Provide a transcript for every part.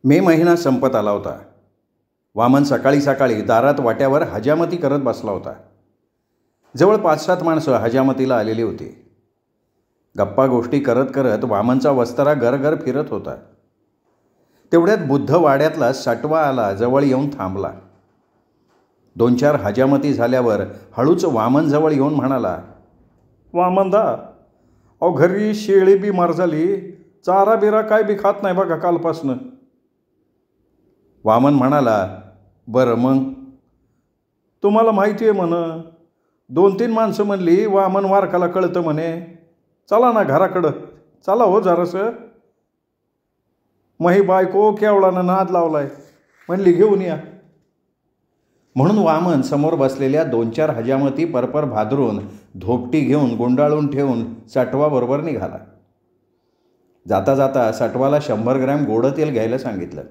मे महिना संपत आला होता. वामन सकाळी सकाळी दारात वाट्यावर हजामती करत बसला होता. जवळ 5-7 माणसं हजामतीला आलेली होती. गप्पा गोष्टी करत करत वामनचा वस्तारा गरगर फिरत होता. तेवढ्यात बुद्ध वाड्यातला सटवा आला, जवळ येऊन थांबला. 2-4 हजामती झाल्यावर हळूच वामन जवळ येऊन म्हणाला, वामनदा, अहो घरी शेळी बी मार झाली, चारा बिरा काय बी खात नाही बघा कालपासनं. वामन म्हणाला, बरं मग? तुम्हाला माहिती आहे म्हण. 2-3 माणसं म्हणली वामन वारकाला कळतं म्हणे. चला ना घराकडं, चला हो जरासं. मही बायको केवळानं नाद लावलाय, म्हणली घेऊन या. म्हणून वामन समोर बसलेल्या 2-4 हजामती परपर भादरून धोपटी घेऊन गुंडाळून ठेवून सटवाबरोबर निघाला. जाता जाता सटवाला 100 ग्रॅम गोडं तेल घ्यायला सांगितलं.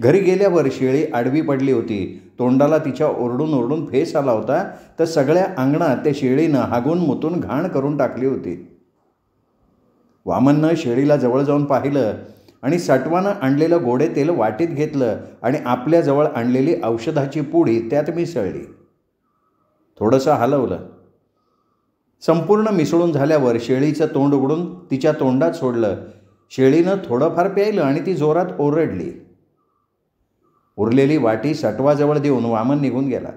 घरी गेल्यावर शेळी आडवी पडली होती. तोंडाला तिच्या ओरडून ओरडून फेस आला होता, तर सगळ्या अंगणात त्या शेळीनं हागून मुतून घाण करून टाकली होती. वामननं शेळीला जवळ जाऊन पाहिलं आणि सटवानं आणलेलं गोडे तेल वाटीत घेतलं आणि आपल्याजवळ आणलेली औषधाची पुडी त्यात मिसळली. थोडंसं हलवलं. संपूर्ण मिसळून झाल्यावर शेळीचं तोंड उघडून तिच्या तोंडात सोडलं. शेळीनं थोडंफार प्यायलं आणि ती जोरात ओरडली. उरलेली वाटी सटवाजवळ देऊन वामन निघून गेला.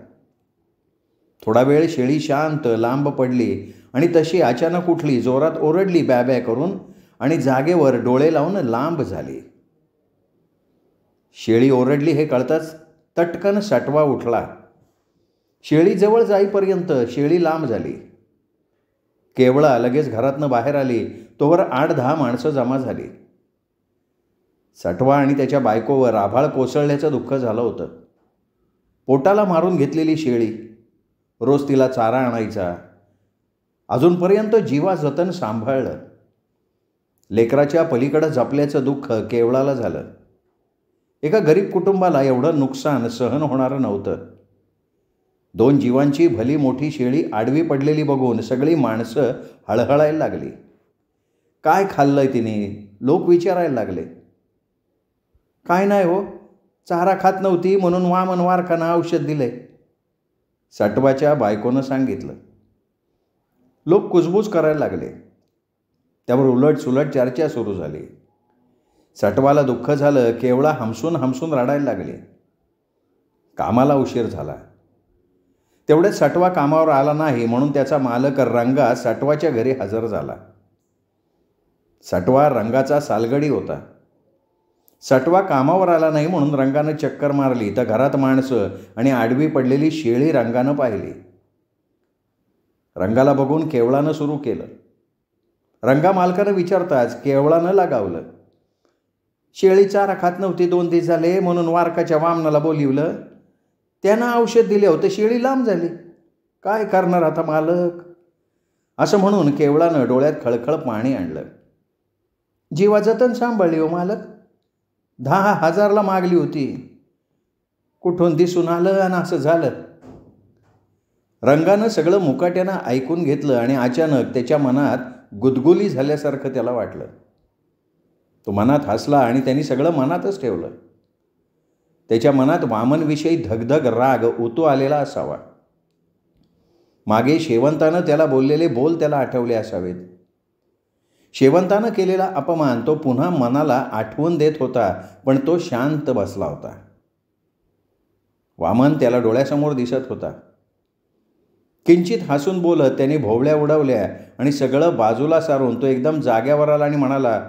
थोडा वेळ शेळी शांत लांब पडली आणि तशी अचानक उठली, जोरात ओरडली ब्या ब्या करून आणि जागेवर डोळे लावून लांब झाली. शेळी ओरडली हे कळताच तटकन सटवा उठला. शेळी जवळ जाईपर्यंत शेळी लांब झाली. केवळा लगेच घरातनं बाहेर आली, तोवर 8-10 माणसं जमा झाली. सटवा आणि त्याच्या बायकोवर आभाळ कोसळल्याचं दुःख झालं होतं. पोटाला मारून घेतलेली शेळी, रोज तिला चारा आणायचा, अजूनपर्यंत जीवा जतन सांभाळलं. लेकराच्या पलीकडं जपल्याचं दुःख केवळाला झालं. एका गरीब कुटुंबाला एवढं नुकसान सहन होणारं नव्हतं. 2 जीवांची भली मोठी शेळी आडवी पडलेली बघून सगळी माणसं हळहळायला लागली. काय खाल्लंय तिने? लोक विचारायला लागले. काय नाही हो, चारा खात नव्हती म्हणून वामन वारकानं औषध दिलंय, सटवाच्या बायकोनं सांगितलं. लोक कुजबूज करायला लागले. त्यावर उलटसुलट चर्चा सुरू झाली. सटवाला दुःख झालं. केवळा हमसून हमसून रडायला लागले. कामाला उशीर झाला. तेवढ्यात सटवा कामावर आला नाही म्हणून त्याचा मालक रंगा सटवाच्या घरी हजर झाला. सटवा रंगाचा सालगडी होता. सटवा कामावर आला नाही म्हणून रंगानं चक्कर मारली, तर घरात माणसं आणि आडवी पडलेली शेळी रंगानं पाहिली. रंगाला बघून केवळानं सुरू केलं. रंगा मालकानं विचारताच केवळानं लगावलं. शेळी चारा खात नव्हती 2 दिवस झाले म्हणून वारकाच्या वामनाला बोलिवलं. त्यानं औषध दिले होतं, शेळी लांब झाली. काय करणार आता मालक? असं म्हणून केवळानं डोळ्यात खळखळ पाणी आणलं. जीवा जतन सांभाळली हो मालक. 10,000ला मागली होती. कुठून दिसून आलं आणि असं झालं. रंगानं सगळं मुकाट्यानं ऐकून घेतलं आणि अचानक त्याच्या मनात गुदगुली झाल्यासारखं त्याला वाटलं. तो मनात हसला आणि त्यांनी सगळं मनातच ठेवलं. त्याच्या मनात वामनविषयी धगधग राग उतू आलेला असावा. मागे शेवंतानं त्याला बोललेले बोल त्याला आठवले असावेत. शेवंतानं केलेला अपमान तो पुन्हा मनाला आठवून देत होता, पण तो शांत बसला होता. वामन त्याला डोळ्यासमोर दिसत होता. किंचित हसून बोलत त्याने भोवळ्या उडवल्या आणि सगळं बाजूला सारून तो एकदम जाग्यावर आला आणि म्हणाला,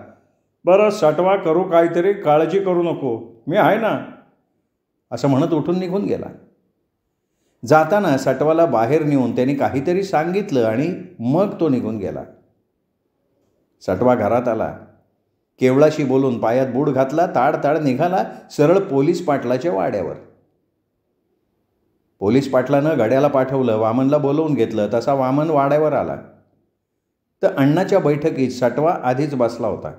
बरं सटवा, करू काहीतरी, काळजी करू नको, मी आहे ना, असं म्हणत उठून निघून गेला. जाताना सटवाला बाहेर नेऊन त्यांनी काहीतरी सांगितलं आणि मग तो निघून गेला. सटवा घरात आला. केवळाशी बोलून पायात बूट घातला, ताडताड निघाला सरळ पोलीस पाटलाच्या वाड्यावर. पोलीस पाटलानं गड्याला पाठवलं, वामनला बोलवून घेतलं. तसा वामन वाड्यावर आला तर अण्णाच्या बैठकीत सटवा आधीच बसला होता.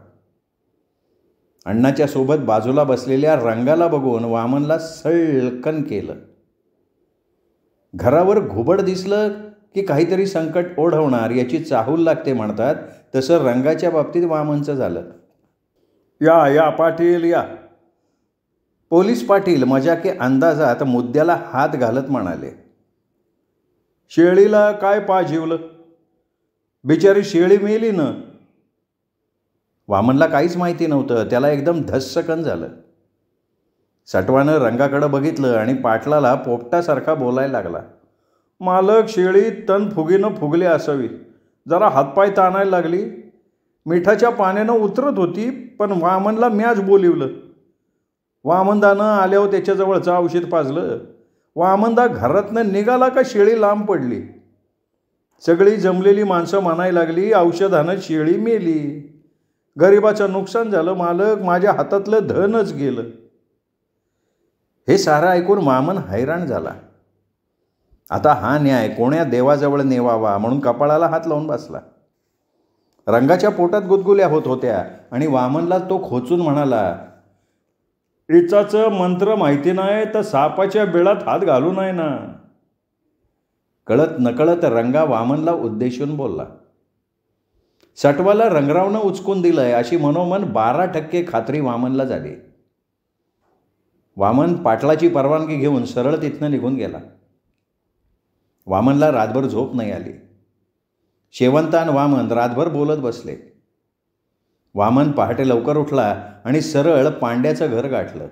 अण्णाच्या सोबत बाजूला बसलेल्या रंगाला बघून वामनला सळकन केलं. घरावर घुबड दिसलं की काहीतरी संकट ओढवणार याची चाहूल लागते म्हणतात, तसं रंगाच्या बाबतीत वामनचं झालं. या या पाटील या. पोलीस पाटील मजाके अंदाजात मुद्द्याला हात घालत म्हणाले, शेळीला काय पाजिवलं? बिचारी शेळी मेली ना. वामनला काहीच माहिती नव्हतं. त्याला एकदम धस्सकन झालं. सटवानं रंगाकडं बघितलं आणि पाटलाला पोपटासारखा बोलायला लागला, मालक, शेळी तणफुगीनं फुगली असावी. जरा हातपाय ताणायला लागली. मिठाच्या पाण्यानं उतरत होती, पण वामनला मॅच बोलिवलं. वामनदानं आल्यावर त्याच्याजवळचं औषध पाजलं. वामनदा घरातनं निघाला का शेळी लांब पडली. सगळी जमलेली माणसं म्हणायला लागली, औषधानं शेळी मेली. गरिबाचं नुकसान झालं मालक, माझ्या हातातलं धनच गेलं. हे सारं ऐकून वामन हैराण झाला. आता हा न्याय कोण्या देवाजवळ नेवावा म्हणून कपाळाला हात लावून बसला. रंगाच्या पोटात गुदगुल्या होत होत्या आणि वामनला तो खोचून म्हणाला, इचाचं मंत्र माहिती नाही तर सापाच्या बिळात हात घालू नाही ना. कळत नकळत रंगा वामनला उद्देशून बोलला. सटवाला रंगरावनं उचकून दिलंय अशी मनोमन 12% खात्री वामनला झाली. वामन पाटलाची परवानगी घेऊन सरळ तिथनं निघून गेला. वामनला रातभर झोप नाही आली. शेवंत आणि वामन रातभर बोलत बसले. वामन पहाटे लवकर उठला आणि सरळ पांड्याचं घर गाठलं.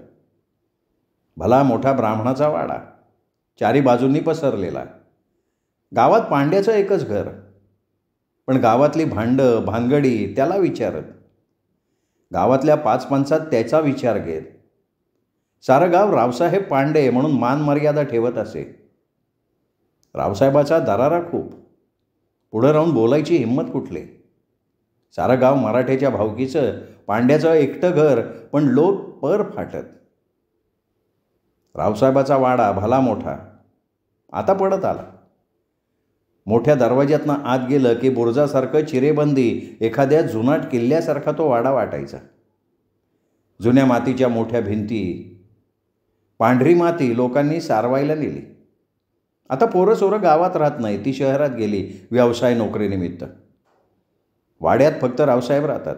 भला मोठा ब्राह्मणाचा वाडा, चारी बाजूंनी पसरलेला. गावात पांड्याचं एकच घर, पण गावातली भांडं भानगडी त्याला विचारत. गावातल्या 5 पंचात त्याचा विचार घेत. सारं गाव रावसाहेब पांडे म्हणून मान मर्यादा ठेवत असे. रावसाहेबाचा दरारा खूप. पुढं राहून बोलायची हिंमत कुठली. सारं गाव मराठ्याच्या भावकीचं, पांड्याचं एकटं घर, पण लोक पर फाटत. रावसाहेबाचा वाडा भला मोठा आता पडत आला. मोठ्या दरवाज्यातनं आत गेलं की बुरुजासारखं चिरेबंदी एखाद्या जुनाट किल्ल्यासारखा तो वाडा वाटायचा. जुन्या मातीच्या मोठ्या भिंती, पांढरी माती लोकांनी सारवायला नेली. आता पोरं सोरं गावात राहत नाही, ती शहरात गेली व्यवसाय नोकरीनिमित्त. वाड्यात फक्त रावसाहेब राहतात.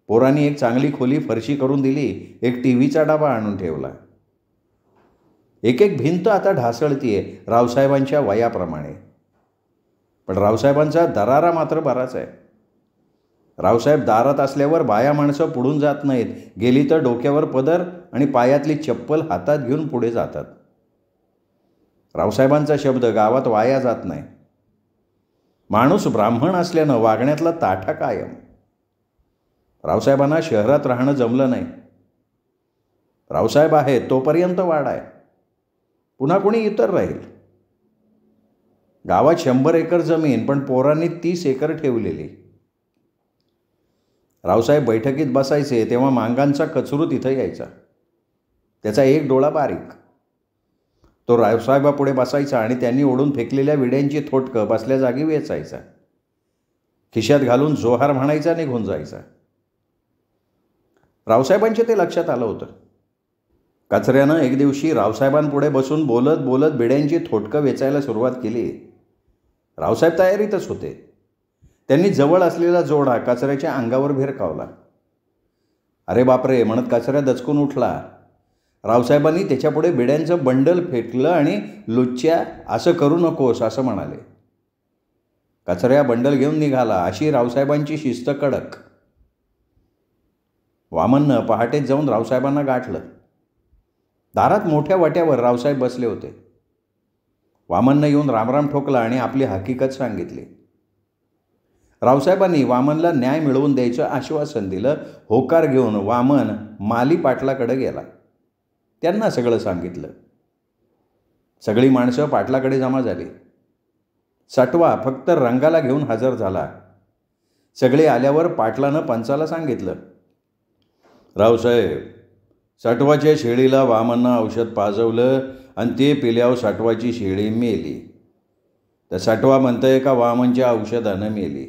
पोरांनी एक चांगली खोली फरशी करून दिली. एक टीव्हीचा डबा आणून ठेवला. एक एक भिंत आता ढासळतीये रावसाहेबांच्या वयाप्रमाणे. पण रावसाहेबांचा दरारा मात्र बराच आहे. रावसाहेब दारात असल्यावर बाया माणसं पुढून जात नाहीत. गेली तर डोक्यावर पदर आणि पायातली चप्पल हातात घेऊन पुढे जातात. रावसाहेबांचा शब्द गावात वाया जात नाही. माणूस ब्राह्मण असल्यानं वागण्यातला ताठा कायम. रावसाहेबांना शहरात राहणं जमलं नाही. रावसाहेब आहेत तोपर्यंत वाडा आहे, पुन्हा कोणी इतर राहील. गावात 100 एकर जमीन, पण पोरांनी 30 एकर ठेवलेली. रावसाहेब बैठकीत बसायचे तेव्हा मांगांचा कचरू तिथं यायचा. त्याचा एक डोळा बारीक. तो रावसाहेबापुढे बसायचा आणि त्यांनी ओढून फेकलेल्या विड्यांची थोटकं बसल्या जागी वेचायचा. खिशात घालून जोहार म्हणायचा, निघून जायचा. रावसाहेबांचे ते लक्षात आलं होतं. कचऱ्यानं एक दिवशी रावसाहेबांपुढे बसून बोलत बोलत बिड्यांची थोटकं वेचायला सुरुवात केली. रावसाहेब तयारीतच होते. त्यांनी जवळ असलेला जोडा कचऱ्याच्या अंगावर भिरकावला. अरे बापरे म्हणत कचऱ्या दचकून उठला. रावसाहेबांनी त्याच्यापुढे बिड्यांचं बंडल फेकलं आणि लुच्च्या, असं करू नकोस असं म्हणाले. कचऱ्या बंडल घेऊन निघाला. अशी रावसाहेबांची शिस्त कडक. वामननं पहाटेच जाऊन रावसाहेबांना गाठलं. दारात मोठ्या वाट्यावर रावसाहेब बसले होते. वामननं येऊन रामराम ठोकला आणि आपली हकीकत सांगितली. रावसाहेबांनी वामनला न्याय मिळवून द्यायचं आश्वासन दिलं. होकार घेऊन वामन माली पाटलाकडे गेला. त्यांना सगळं सांगितलं. सगळी माणसं पाटलाकडे जमा झाली. सटवा फक्त रंगाला घेऊन हजर झाला. सगळे आल्यावर पाटलानं पंचाला सांगितलं, रावसाहेब, सटवाच्या शेळीला वामननं औषध पाजवलं आणि ते पिल्यावर सटवाची शेळी मेली. तर सटवा म्हणतंय का वामनच्या औषधानं मेली.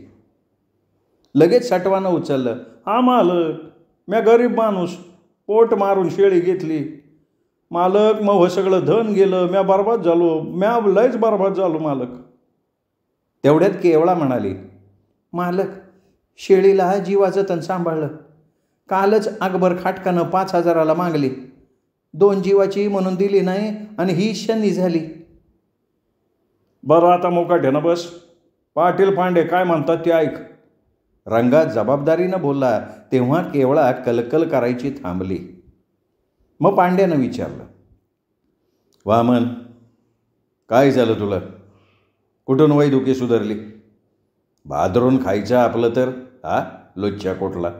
लगेच सटवानं उचललं, हा मालक, म्या गरीब माणूस, पोट मारून शेळी घेतली. मालक, मग सगळं धन गेलं, म्या बरबाद झालो, म्या लयच बरबाद झालो मालक. तेवढ्यात केवळा म्हणाली, मालक, शेळीला जीवाचं तण सांभाळलं. कालच अकबर खाटकानं 5,000ला मागली. 2 जीवाची म्हणून दिली नाही आणि ही शनी झाली. बरं आता मुकाट्यानं बस. पाटील पांडे काय म्हणतात ते ऐक. रंगा जबाबदारीनं बोलला तेव्हा केवळा कलकल करायची थांबली. मग पांड्यानं विचारलं, वामन, काय झालं तुला? कुठून वैदुकी सुधारली? भादरून खायचं आपलं तर लोच्या कोटला.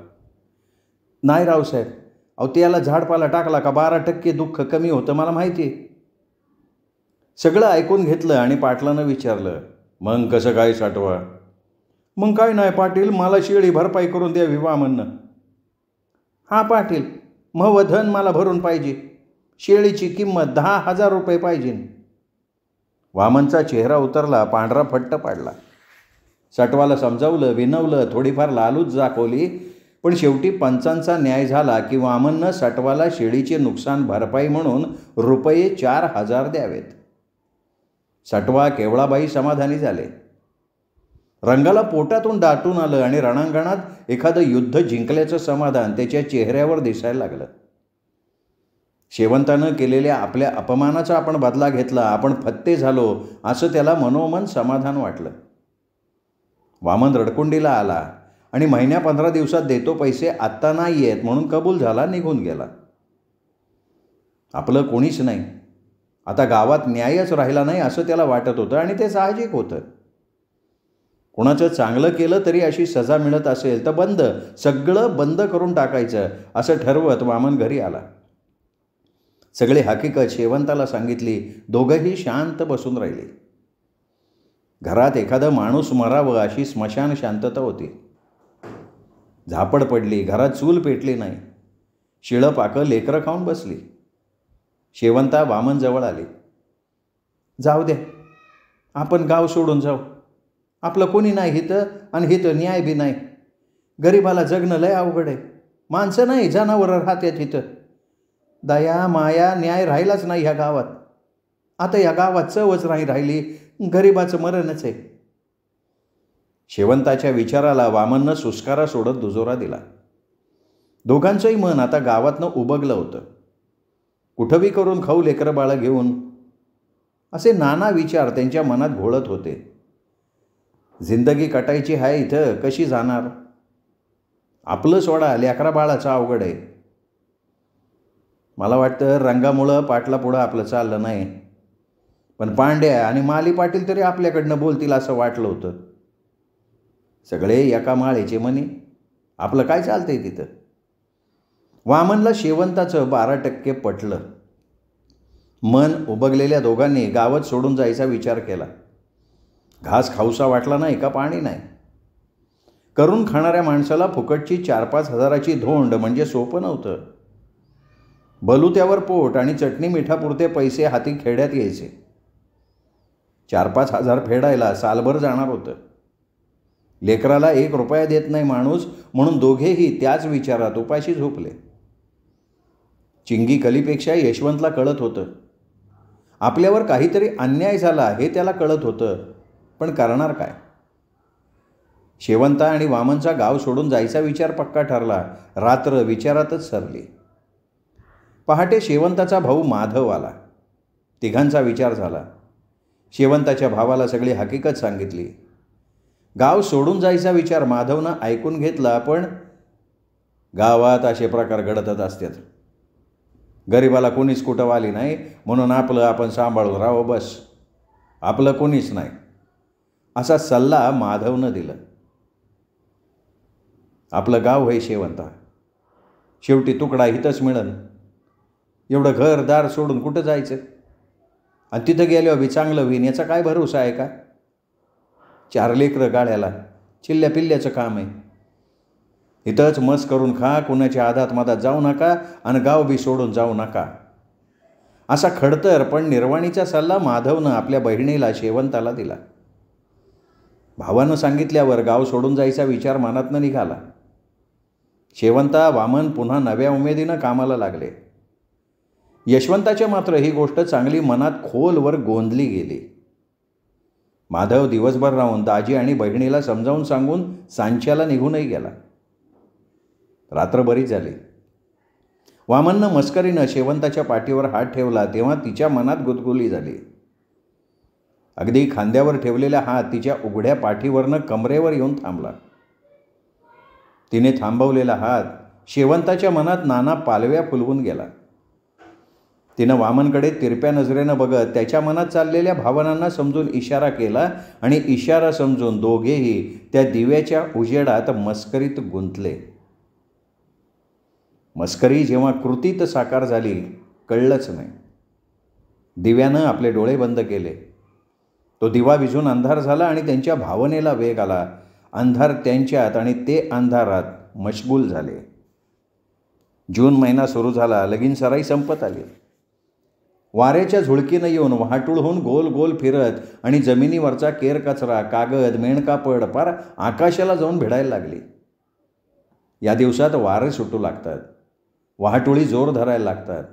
नाही रावसाहेब, अहो त्याला झाडपाला टाकला का 12% दुःख कमी होतं मला माहिती आहे. सगळं ऐकून घेतलं आणि पाटलानं विचारलं, मग कसं काय साठवा? मग काय नाही पाटील, मला शेळी भरपाई करून द्यावी वामननं. हां पाटील, मग धन मला भरून पाहिजे. शेळीची किंमत 10,000 रुपये पाहिजे. वामनचा चेहरा उतरला, पांढरा फट्ट पाडला. सटवाला समजावलं, विनवलं, थोडीफार लालूच दाखवली, पण शेवटी पंचांचा न्याय झाला की वामननं सटवाला शेळीचे नुकसान भरपाई म्हणून रुपये 4,000 द्यावेत. सटवा केवळाबाई समाधानी झाले. रंगाला पोटातून दाटून आलं आणि रणांगणात एखादं युद्ध जिंकल्याचं समाधान त्याच्या चेहऱ्यावर दिसायला लागलं. शेवंतानं केलेल्या आपल्या अपमानाचा आपण बदला घेतला, आपण फत्ते झालो असं त्याला मनोमन समाधान वाटलं. वामन रडकुंडीला आला आणि महिन्या 15 दिवसात देतो पैसे आत्ता नाही आहेत म्हणून कबूल झाला, निघून गेला. आपलं कोणीच नाही, आता गावात न्यायच राहिला नाही असं त्याला वाटत होतं आणि ते साहजिक होतं. कुणाचं चांगलं केलं तरी अशी सजा मिळत असेल तर सगळं बंद करून टाकायचं असं ठरवत वामन घरी आला. सगळी हकीकत शेवंताला सांगितली. दोघंही शांत बसून राहिले. घरात एखादं माणूस मरावं अशी स्मशान शांतता होती. झापड पडली, घरात चूल पेटली नाही. शिळं पाकं लेकरं खाऊन बसली. शेवंता वामन जवळ आली. जाऊ द्या, आपण गाव सोडून जाऊ. आपलं कोणी नाही हिथं आणि हिथं न्याय बी नाही. गरिबाला जगणं लय अवघड आहे. माणसं नाही, जनावरं राहतात इथं. दया माया न्याय राहिलाच नाही ह्या गावात. आता या गावात चवच नाही राहिली, गरिबाचं मरणच आहे. शेवंताच्या विचाराला वामननं सुस्कारा सोडत दुजोरा दिला. दोघांचंही मन आता गावातनं उबगलं होतं. कुठंबी करून खाऊ लेकरं बाळं घेऊन, असे नाना विचार त्यांच्या मनात घोळत होते. जिंदगी कटायची आहे इथं, कशी जाणार? आपलं सोडा, लेकरा बाळाचं अवघड आहे. मला वाटतं रंगामुळं पाटला पुढं आपलं चाललं नाही, पण पांड्या आणि माली पाटील तरी आपल्याकडनं बोलतील असं वाटलं होतं. सगळे एका माळेचे मनी, आपलं काय चालतंय तिथं? वामनला शेवंताचं 12% पटलं. मन उबगलेल्या दोघांनी गावात सोडून जायचा विचार केला. घास खाऊसा वाटला नाही का पाणी नाही. करून खाणाऱ्या माणसाला फुकटची 4-5 हजाराची धोंड म्हणजे सोपं नव्हतं. बलुत्यावर पोट आणि चटणी मिठापुरते पैसे हाती खेड्यात यायचे. 4-5 हजार फेडायला सालभर जाणार होतं. लेकराला 1 रुपया देत नाही माणूस म्हणून दोघेही त्याच विचारात उपाशी झोपले. चिंगी कलीपेक्षा यशवंतला कळत होतं. आपल्यावर काहीतरी अन्याय झाला हे त्याला कळत होतं, पण करणार काय? शेवंता आणि वामनचा गाव सोडून जायचा विचार पक्का ठरला. रात्र विचारातच सरली. पहाटे शेवंताचा भाऊ माधव आला. तिघांचा विचार झाला. शेवंताच्या भावाला सगळी हकीकत सांगितली. गाव सोडून जायचा विचार माधवनं ऐकून घेतला, पण गावात असे प्रकार घडतच असतात. गरिबाला कोणीच कुठं वाली नाही म्हणून आपलं आपण सांभाळून राहावं बस. आपलं कोणीच नाही असा सल्ला माधवनं दिला. आपलं गाव होय शेवंता, शेवटी तुकडा इथंच मिळन. एवढं घरदार सोडून कुठं जायचं? आणि तिथं गेल्यावर बी चांगलं होईन याचा काय भरोसा आहे का? 4 लेकरं गाड्याला, चिल्ल्या पिल्ल्याचं काम आहे. इथंच मस करून खा, कुणाच्या आधात मधात जाऊ नका आणि गाव बी सोडून जाऊ नका असा खडतर पण निर्वाणीचा सल्ला माधवनं आपल्या बहिणीला शेवंताला दिला. भावानं सांगितल्यावर गाव सोडून जायचा विचार मनातनं निघाला. शेवंता वामन पुन्हा नव्या उमेदीनं कामाला लागले. यशवंताच्या मात्र ही गोष्ट चांगली मनात खोलवर गोंधली गेली. माधव दिवसभर राहून दाजी आणि बहिणीला समजावून सांगून सांच्याला निघूनही गेला. रात्र बरी झाली. वामननं मस्करीनं शेवंताच्या पाठीवर हात ठेवला तेव्हा तिच्या मनात गुदगुली झाली. अगदी खांद्यावर ठेवलेला हात तिच्या उघड्या पाठीवरनं कमरेवर येऊन थांबला. तिने थांबवलेला हात शेवंताच्या मनात नाना पालव्या फुलवून गेला. तिनं वामनकडे तिरप्या नजरेनं बघत त्याच्या मनात चाललेल्या भावनांना समजून इशारा केला आणि इशारा समजून दोघेही त्या दिव्याच्या उजेडात मस्करीत गुंतले. मस्करी जेव्हा कृतीत साकार झाली कळलंच नाही. दिव्यानं आपले डोळे बंद केले. तो दिवा विझून अंधार झाला आणि त्यांच्या भावनेला वेग आला. अंधार त्यांच्यात आणि ते अंधारात मशगूल झाले. जून महिना सुरू झाला. लगीन सराई संपत आली. वाऱ्याच्या झुळकीनं येऊन वाहटूळ होऊन गोल गोल फिरत आणि जमिनीवरचा केर कचरा, कागद, मेणकापड पार आकाशाला जाऊन भिडायला लागली. या दिवसात वारे सुटू लागतात. वाहटुळी जोर धरायला लागतात.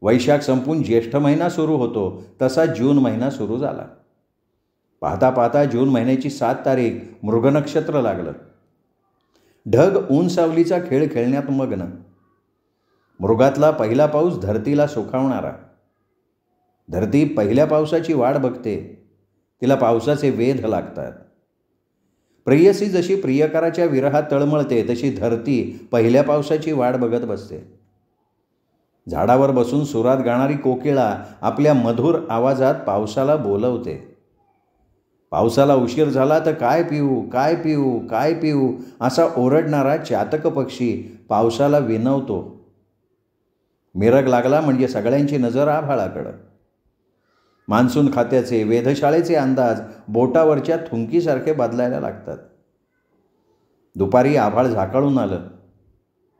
वैशाख संपून ज्येष्ठ महिना सुरू होतो तसा जून महिना सुरू झाला. पाहता पाहता जून महिन्याची 7 तारीख मृगनक्षत्र लागलं. ढग ऊन सावलीचा खेळ खेळण्यात मग्न. मृगातला पहिला पाऊस धरतीला सुखावणारा. धरती पहिल्या पावसाची वाट बघते. तिला पावसाचे वेध लागतात. प्रेयसी जशी प्रियकराच्या विरहात तळमळते तशी धरती पहिल्या पावसाची वाट बघत बसते. झाडावर बसून सुरात गाणारी कोकिळा आपल्या मधुर आवाजात पावसाला बोलवते. पावसाला उशीर झाला तर काय पिऊ, काय पिऊ, काय पिऊ असा ओरडणारा चातक पक्षी पावसाला विनवतो. मिरग लागला म्हणजे सगळ्यांची नजर आभाळाकडं. मान्सून खात्याचे वेधशाळेचे अंदाज बोटावरच्या थुंकीसारखे बदलायला लागतात. दुपारी आभाळ झाकाळून आलं.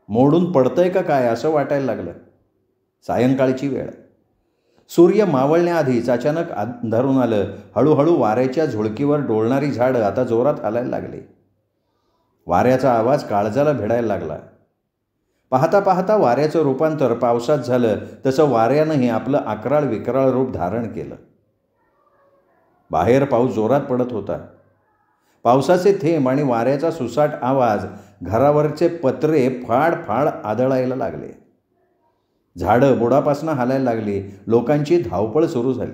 मोडून पडतंय का काय असं वाटायला लागलं. सायंकाळची वेळ. सूर्य मावळण्याआधीच अचानक अंधारून आलं. हळूहळू वाऱ्याच्या झुळकीवर डोलणारी झाडं आता जोरात हालायला लागली. वाऱ्याचा आवाज काळजाला भिडायला लागला. पाहता पाहता वाऱ्याचं रूपांतर पावसात झालं तसं वाऱ्यानंही आपलं अकराळ विकराळ रूप धारण केलं. बाहेर पाऊस जोरात पडत होता. पावसाचे थेंब आणि वाऱ्याचा सुसाट आवाज घरावरचे पत्रे फाड फाड आदळायला लागले. झाडं बुडापासनं हालायला लागली. लोकांची धावपळ सुरू झाली.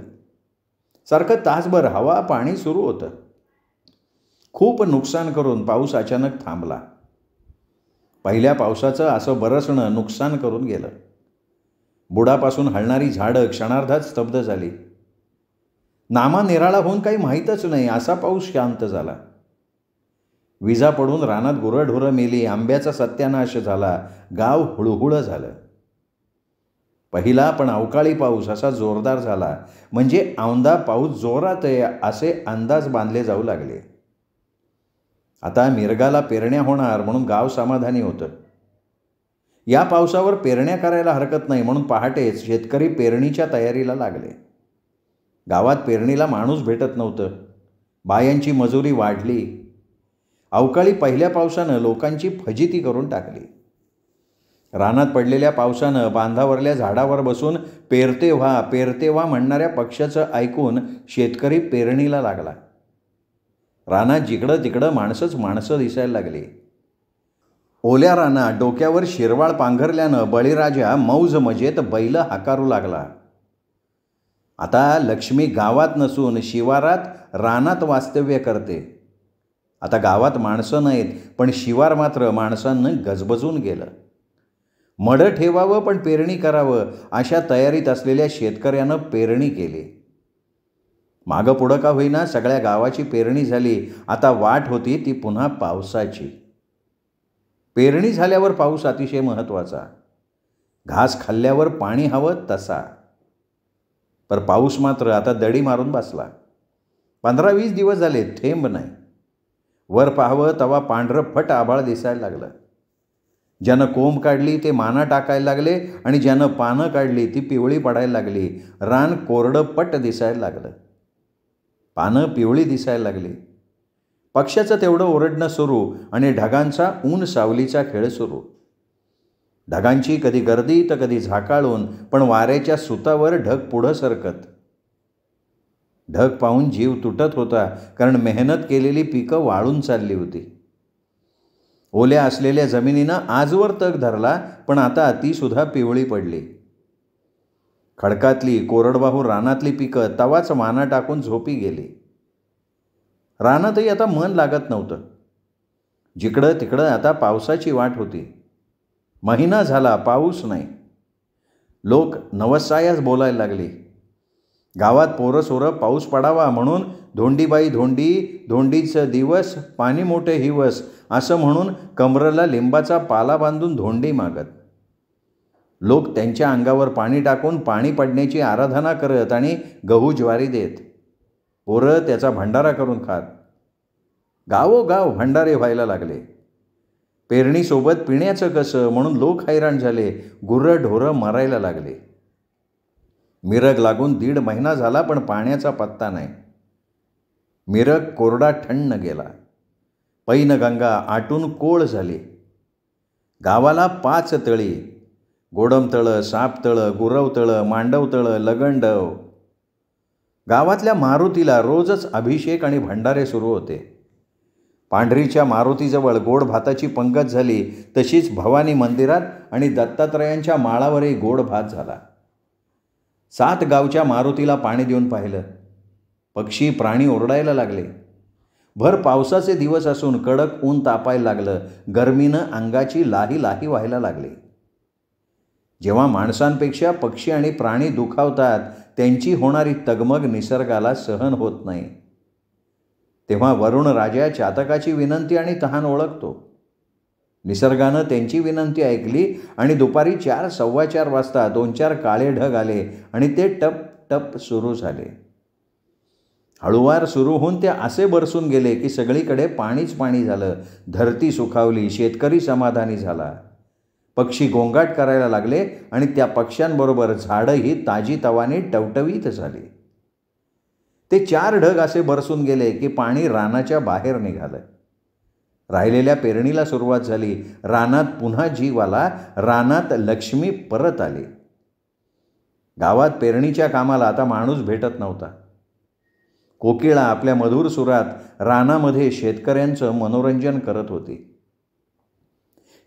सारखं तासभर हवा पाणी सुरू होतं. खूप नुकसान करून पाऊस अचानक थांबला. पहिल्या पावसाचं असं बरसणं नुकसान करून गेलं. बुडापासून हलणारी झाडं क्षणार्धात स्तब्ध झाली. नामा निराळा होऊन काही माहीतच नाही असा पाऊस शांत झाला. विजा पडून रानात गुरंढोरं मेली. आंब्याचा सत्यानाश झाला. गाव हुळहुळं झालं. पहिला पण अवकाळी पाऊस असा जोरदार झाला म्हणजे औंधा पाऊस जोरात आहे असे अंदाज बांधले जाऊ लागले. आता मिरगाला पेरण्या होणार म्हणून गाव समाधानी होतं. या पावसावर पेरण्या करायला हरकत नाही म्हणून पहाटेच शेतकरी पेरणीच्या तयारीला लागले. गावात पेरणीला माणूस भेटत नव्हतं. बायांची मजुरी वाढली. अवकाळी पहिल्या पावसानं लोकांची फजिती करून टाकली. रानात पडलेल्या पावसानं बांधावरल्या झाडावर बसून पेरते व्हा पेरते व्हा म्हणणाऱ्या पक्षाचं ऐकून शेतकरी पेरणीला लागला. रानात जिकडं तिकडं माणसं दिसायला लागली. ओल्या रानात डोक्यावर शिरवाळ पांघरल्यानं बळीराजा मौज मजेत बैल हाकारू लागला. आता लक्ष्मी गावात नसून शिवारात रानात वास्तव्य करते. आता गावात माणसं नाहीत पण शिवार मात्र माणसांनं गजबजून गेलं. मडं ठेवावं पण पेरणी करावं अशा तयारीत असलेल्या शेतकऱ्यानं पेरणी केली. मागं पुढं का होईना सगळ्या गावाची पेरणी झाली. आता वाट होती ती पुन्हा पावसाची. पेरणी झाल्यावर पाऊस अतिशय महत्त्वाचा. घास खाल्ल्यावर पाणी हवं तसा. पर पाऊस मात्र आता दडी मारून बसला. 15-20 दिवस झाले थेंब नाही. वर पाहावं तवा पांढरं फट आभाळ दिसायला लागलं. ज्यानं कोंब काढली ते माना टाकायला लागले आणि ज्यानं पानं काढली ती पिवळी पडायला लागली. रान कोरडं पट दिसायला लागलं. पानं पिवळी दिसायला लागली. पक्ष्याचं तेवढं ओरडणं सुरू आणि ढगांचा ऊन सावलीचा खेळ सुरू. ढगांची कधी गर्दी तर कधी झाकाळून पण वाऱ्याच्या सुतावर ढग पुढं सरकत. ढग पाहून जीव तुटत होता कारण मेहनत केलेली पिकं वाळून चालली होती. ओल्या असलेल्या जमिनीनं आजवर तग धरला, पण आता तीसुद्धा पिवळी पडली. खडकातली कोरडवाहू रानातली पिकं तवाच माना टाकून झोपी गेली. रानातही आता मन लागत नव्हतं. जिकडं तिकडं आता पावसाची वाट होती. महिना झाला पाऊस नाही. लोक नवसायाच बोलायला लागली. गावात पोरं सोरं पाऊस पडावा म्हणून धोंडीबाई धोंडी, धोंडीचं दिवस, पाणी मोठे हिवस असं म्हणून कमरेला लिंबाचा पाला बांधून धोंडी मागत. लोक त्यांच्या अंगावर पाणी टाकून पाणी पडण्याची आराधना करत आणि गहू ज्वारी देत. पोरं त्याचा भंडारा करून खात. गावोगाव भंडारे व्हायला लागले. पेरणीसोबत पिण्याचं कसं म्हणून लोक हैराण झाले. गुरं ढोरं मरायला लागले. मिरग लागून 1.5 महिना झाला, पण पाण्याचा पत्ता नाही. मिरग कोरडा ठण्ण गेला. पैनगंगा आटून कोळ झाली. गावाला 5 तळी, गोडमतळं, सापतळं, गुरवतळं, मांडवतळं, लगंडव. गावातल्या मारुतीला रोजच अभिषेक आणि भंडारे सुरू होते. पांढरीच्या मारुतीजवळ गोड भाताची पंगत झाली, तशीच भवानी मंदिरात आणि दत्तात्रयांच्या माळावरही गोड भात झाला. 7 गावच्या मारुतीला पाणी देऊन पाहिलं. पक्षी प्राणी ओरडायला लागले. भर पावसाचे दिवस असून कडक ऊन तापायला लागलं. गरमीनं अंगाची लाही लाही व्हायला लागली. जेव्हा माणसांपेक्षा पक्षी आणि प्राणी दुखावतात, त्यांची होणारी तगमग निसर्गाला सहन होत नाही. तेव्हा वरुण राजा चातकाची विनंती आणि तहान ओळखतो. निसर्गानं त्यांची विनंती ऐकली आणि दुपारी 4, 4:15 वाजता 2-4 काळे ढग आले आणि ते टप टप सुरू झाले. हळुवार सुरू होऊन ते असे बरसून गेले की सगळीकडे पाणीच पाणी झालं. धरती सुखावली. शेतकरी समाधानी झाला. पक्षी गोंगाट करायला लागले आणि त्या पक्ष्यांबरोबर झाडंही ताजीतवानी टवटवीत झाली. ते 4 ढग असे बरसून गेले की पाणी रानाच्या बाहेर निघालं. राहिलेल्या पेरणीला सुरुवात झाली. रानात पुन्हा जीव आला. रानात लक्ष्मी परत आली. गावात पेरणीच्या कामाला आता माणूस भेटत नव्हता. कोकिळा आपल्या मधुर सुरात रानामध्ये शेतकऱ्यांचं मनोरंजन करत होती.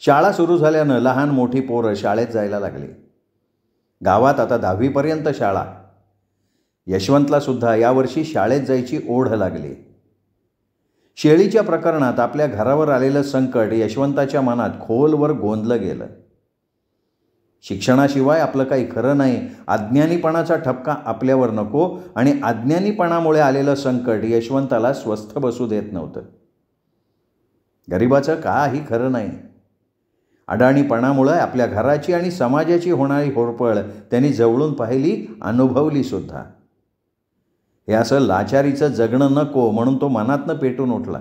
शाळा सुरू झाल्यानं लहान मोठी पोरं शाळेत जायला लागली. गावात आता 10वीपर्यंत शाळा. यशवंतला सुद्धा यावर्षी शाळेत जायची ओढ लागली. शेळीच्या प्रकरणात आपल्या घरावर आलेलं संकट यशवंताच्या मनात खोलवर गोंदलं गेलं. शिक्षणाशिवाय आपलं काही खरं नाही. अज्ञानीपणाचा ठपका आपल्यावर नको आणि अज्ञानीपणामुळे आलेलं संकट यशवंताला स्वस्थ बसू देत नव्हतं. गरिबाचं काही खरं नाही. अडाणीपणामुळे आपल्या घराची आणि समाजाची होणारी होरपळ त्यांनी जवळून पाहिली, अनुभवली सुद्धा. हे असं लाचारीचं जगणं नको म्हणून तो मनातनं पेटून उठला.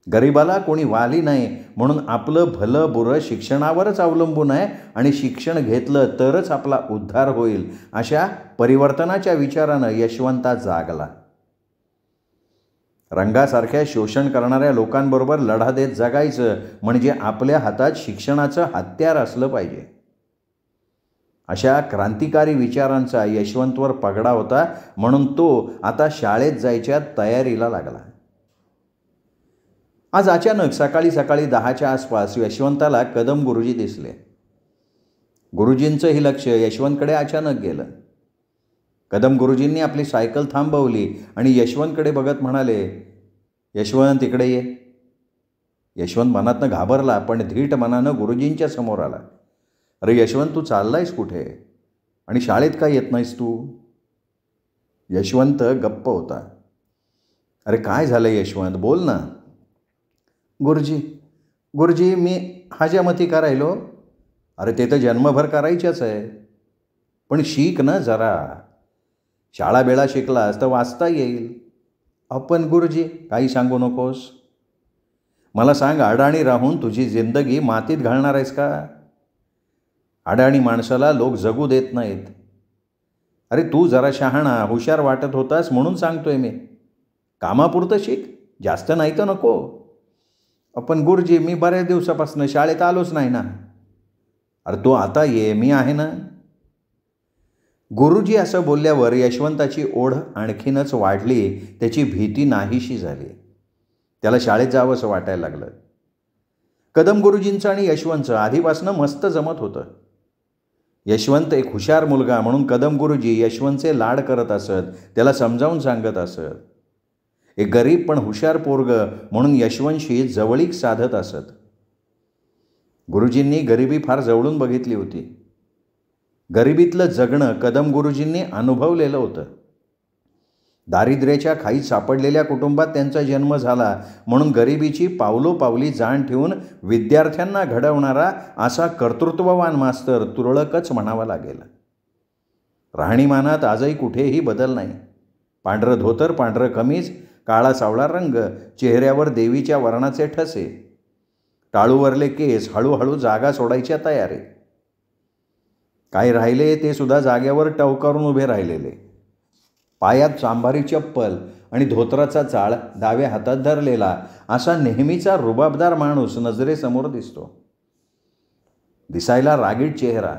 गरिबाला कोणी वाली नाही म्हणून आपलं भलं बुरं शिक्षणावरच अवलंबून आहे आणि शिक्षण घेतलं तरच आपला उद्धार होईल, अशा परिवर्तनाच्या विचारानं यशवंता जागला. रंगासारख्या शोषण करणाऱ्या लोकांबरोबर लढा देत जगायचं म्हणजे आपल्या हातात शिक्षणाचं हत्यार असलं पाहिजे. अशा क्रांतिकारी विचारांचा यशवंतवर पगडा होता म्हणून तो आता शाळेत जायच्या तयारीला लागला. आज अचानक सकाळी 10च्या आसपास यशवंताला कदम गुरुजी दिसले. गुरुजींचंही लक्ष यशवंतकडे अचानक गेलं. कदम गुरुजींनी आपली सायकल थांबवली आणि यशवंतकडे बघत म्हणाले, यशवंत इकडे ये. यशवंत मनातनं घाबरला, पण धीट मनानं गुरुजींच्या समोर आला. अरे यशवंत, तू चाललायस कुठे आणि शाळेत का येत नाहीस तू? यशवंत गप्प होता. अरे काय झालं यशवंत, बोल ना. गुरुजी मी हजामती करायलो. अरे ते तर जन्मभर करायच्याच आहे, पण शिक ना जरा. शाळा बेळा शिकलास तर वाचता येईल. आपण गुरुजी काही सांगू नकोस. मला सांग, अडाणी राहून तुझी जिंदगी मातीत घालणार आहेस का? अडाणी माणसाला लोक जगू देत नाहीत. अरे तू जरा शहाणा हुशार वाटत होतास म्हणून सांगतोय मी. कामापुरतं शिक, जास्त नाही तर नको. आपण गुरुजी मी बऱ्याच दिवसापासून शाळेत आलोच नाही ना. अरे तू आता ये, मी आहे ना. गुरुजी असं बोलल्यावर यशवंताची ओढ आणखीनच वाढली. त्याची भीती नाहीशी झाली. त्याला शाळेत जावंसं वाटायला लागलं. कदम गुरुजींचं आणि यशवंतचं आधीपासनं मस्त जमत होतं. यशवंत एक हुशार मुलगा म्हणून कदम गुरुजी यशवंतचे लाड करत असत, त्याला समजावून सांगत असत. एक गरीब पण हुशार पोरग म्हणून यशवंतशी जवळीक साधत असत. गुरुजींनी गरिबी फार जवळून बघितली होती. गरिबीतलं जगणं कदम गुरुजींनी अनुभवलेलं होतं. दारिद्र्याच्या खाईत सापडलेल्या कुटुंबात त्यांचा जन्म झाला म्हणून गरिबीची पावलोपावली जाण ठेवून विद्यार्थ्यांना घडवणारा असा कर्तृत्ववान मास्तर तुरळकच म्हणावा लागेल. राहणीमानात आजही कुठेही बदल नाही. पांढरं धोतर, पांढरं कमीज, काळा सावळा रंग, चेहऱ्यावर देवीच्या वर्णाचे ठसे, टाळूवरले केस हळूहळू जागा सोडायच्या तयारी. काय राहिले ते सुद्धा जाग्यावर टवकारून उभे राहिलेले. पायात चांभारी चप्पल आणि धोतराचा चाळ डाव्या हातात धरलेला असा नेहमीचा रुबाबदार माणूस नजरेसमोर दिसतो. दिसायला रागीट चेहरा,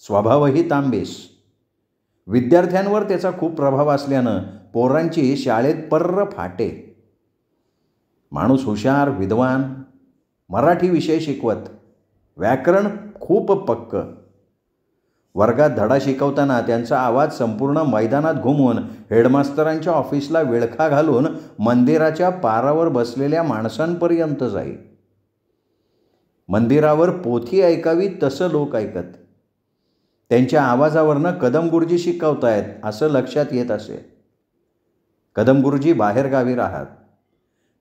स्वभावही तांबेस. विद्यार्थ्यांवर त्याचा खूप प्रभाव असल्यानं पोरांची शाळेत पर्र फाटे. माणूस हुशार, विद्वान, मराठी विषय शिकवत, व्याकरण खूप पक्क. वर्गात धडा शिकवताना त्यांचा आवाज संपूर्ण मैदानात घुमून हेडमास्तरांच्या ऑफिसला विळखा घालून मंदिराच्या पारावर बसलेल्या माणसांपर्यंत जाई. मंदिरावर पोथी ऐकावी तसं लोक ऐकत. त्यांच्या आवाजावरनं कदम गुरुजी शिकवतायत असं लक्षात येत असे. कदम गुरुजी बाहेरगावी राहत.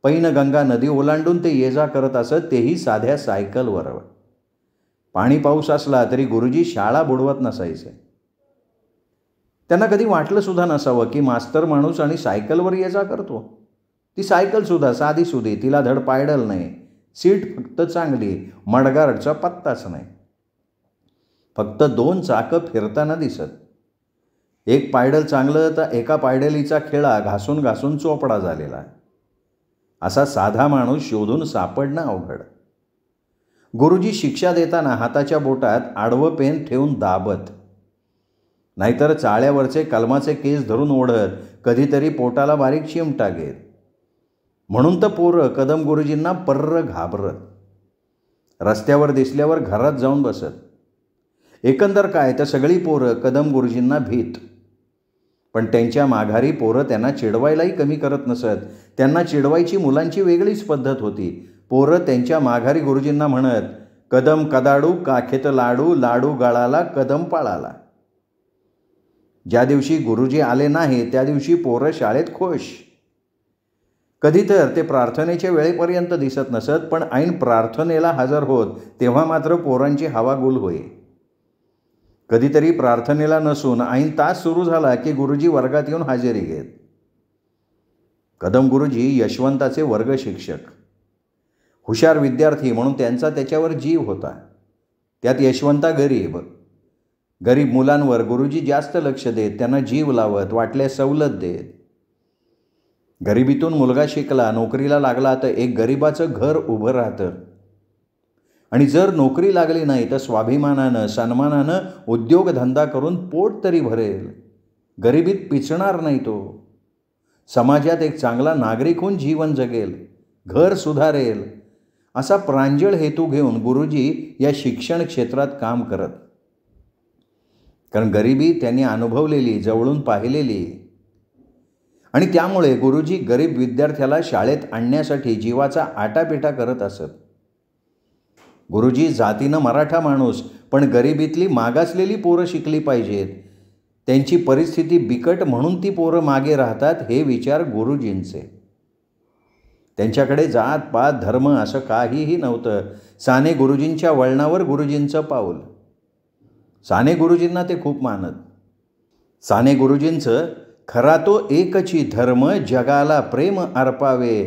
पैनगंगा नदी ओलांडून ते ये जा करत असत, तेही साध्या सायकलवर. पाणी पाऊस असला तरी गुरुजी शाळा बुडवत नसायचे. त्यांना कधी वाटलं सुद्धा नसावं की मास्तर माणूस आणि सायकलवर ये जा करतो. ती सायकलसुद्धा साधीसुधी, तिला धड पायडल नाही, सीट फक्त चांगली, मडगार्डचा पत्ताच नाही. फक्त 2 चाकं फिरताना दिसत. एक पायडल चांगलं तर एका पायडलीचा खेळा घासून घासून चोपडा झालेला. असा साधा माणूस शोधून सापडणं अवघड. गुरुजी शिक्षा देताना हाताच्या बोटात आडवं पेन ठेवून दाबत, नाहीतर चाळ्यावरचे कलमाचे केस धरून ओढत, कधीतरी पोटाला बारीक चिमटा घेत. म्हणून तर पोरं कदम गुरुजींना पर्र घाबरत. रस्त्यावर दिसल्यावर घरात जाऊन बसत. एकंदर काय तर सगळी पोरं कदम गुरुजींना भीत. पण त्यांच्या माघारी पोरं त्यांना चिडवायलाही कमी करत नसत. त्यांना चिडवायची मुलांची वेगळीच पद्धत होती. पोरं त्यांच्या माघारी गुरुजींना म्हणत, कदम कदाडू काखेत लाडू, लाडू गळाला कदम पाळाला. ज्या दिवशी गुरुजी आले नाही त्या दिवशी पोरं शाळेत खुश. कधी तर ते प्रार्थनेच्या वेळेपर्यंत दिसत नसत, पण ऐन प्रार्थनेला हजर होत तेव्हा मात्र पोरांची हवागुल होई. कधीतरी प्रार्थनेला नसून ऐन तास सुरू झाला की गुरुजी वर्गात येऊन हजेरी घेत. कदम गुरुजी यशवंताचे वर्ग शिक्षक. हुशार विद्यार्थी म्हणून त्यांचा त्याच्यावर जीव होता. त्यात यशवंता गरीब. गरीब मुलांवर गुरुजी जास्त लक्ष देत, त्यांना जीव लावत, वाटल्यास सवलत देत. गरिबीतून मुलगा शिकला, नोकरीला लागला तर एक गरिबाचं घर उभं राहतं. आणि जर नोकरी लागली नाही तर स्वाभिमानानं, सन्मानानं उद्योगधंदा करून पोट तरी भरेल. गरिबीत पिचणार नाही तो. समाजात एक चांगला नागरिक होऊन जीवन जगेल, घर सुधारेल, असा प्रांजळ हेतू घेऊन गुरुजी या शिक्षण क्षेत्रात काम करत. कारण गरिबी त्यांनी अनुभवलेली, जवळून पाहिलेली. आणि त्यामुळे गुरुजी गरीब विद्यार्थ्याला शाळेत आणण्यासाठी जीवाचा आटापिटा करत असत. गुरुजी जातीनं मराठा माणूस, पण गरिबीतली मागासलेली पोरं शिकली पाहिजेत. त्यांची परिस्थिती बिकट म्हणून ती पोरं मागे राहतात हे विचार गुरुजींचे. त्यांच्याकडे जात पात धर्म असं काहीही नव्हतं. साने गुरुजींच्या वळणावर गुरुजींचं पाऊल. साने गुरुजींना ते खूप मानत. साने गुरुजींचं खरा तो एकची धर्म जगाला प्रेम अर्पावे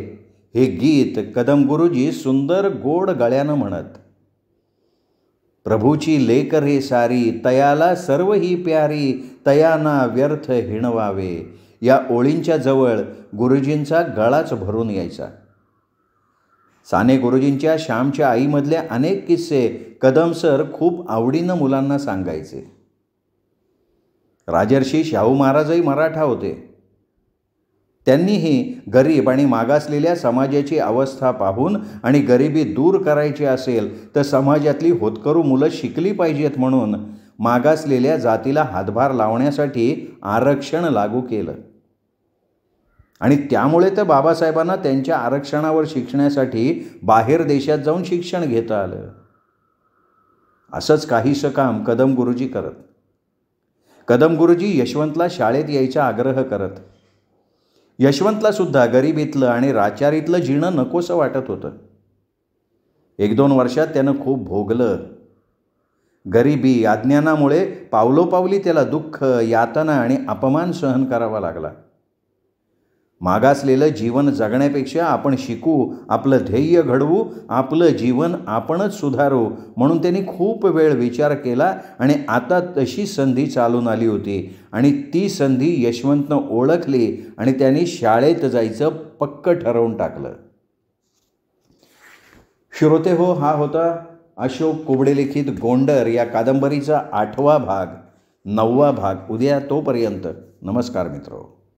हे गीत कदम गुरुजी सुंदर गोड गळ्यानं म्हणत. प्रभूची लेक रे सारी, तयाला सर्व ही प्यारी, तयाना व्यर्थ हिणवावे, या ओळींच्या जवळ गुरुजींचा गळाच भरून यायचा. साने गुरुजींच्या श्यामच्या आईमधले अनेक किस्से कदम सर खूप आवडीनं मुलांना सांगायचे. राजर्षी शाहू महाराजही मराठा होते. त्यांनीही गरीब आणि मागासलेल्या समाजाची अवस्था पाहून आणि गरिबी दूर करायची असेल तर समाजातली होतकरू मुलं शिकली पाहिजेत म्हणून मागासलेल्या जातीला हातभार लावण्यासाठी आरक्षण लागू केलं. आणि त्यामुळे तर बाबासाहेबांना त्यांच्या आरक्षणावर शिकण्यासाठी बाहेर देशात जाऊन शिक्षण घेता आलं. असंच काहीसं काम कदम गुरुजी करत. कदम गुरुजी यशवंतला शाळेत यायचा आग्रह करत. यशवंतला सुद्धा गरिबीतलं आणि राचारीतलं जीणं नकोसं वाटत होतं. 1-2 वर्षात त्यानं खूप भोगलं. गरिबी अज्ञानामुळे पावलोपावली त्याला दुःख, यातना आणि अपमान सहन करावा लागला. मागासलेलं जीवन जगण्यापेक्षा आपण शिकू, आपलं ध्येय घडवू, आपलं जीवन आपणच सुधारू म्हणून त्यांनी खूप वेळ विचार केला. आणि आता तशी संधी चालून आली होती आणि ती संधी यशवंतनं ओळखली आणि त्यांनी शाळेत जायचं पक्क ठरवून टाकलं. श्रोते हो, हा होता अशोक कुबडे लिखित गोंडर या कादंबरीचा 8वा भाग, 9वा भाग. उद्या तोपर्यंत नमस्कार मित्रो.